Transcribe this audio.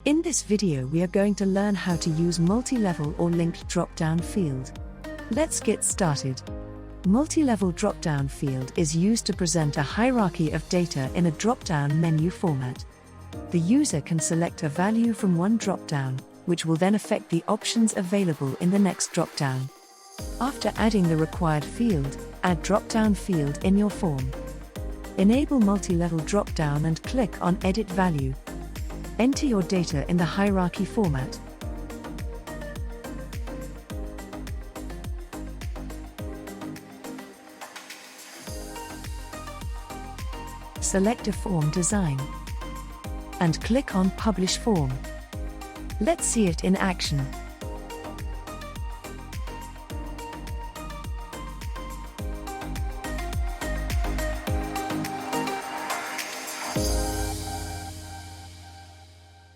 In this video we are going to learn how to use multi-level or linked drop-down field. Let's get started. Multi-level drop-down field is used to present a hierarchy of data in a drop-down menu format. The user can select a value from one drop-down, which will then affect the options available in the next drop-down. After adding the required field, add drop-down field in your form. Enable multi-level drop-down and click on Edit Value. Enter your data in the hierarchy format. Select a form design and click on Publish Form. Let's see it in action.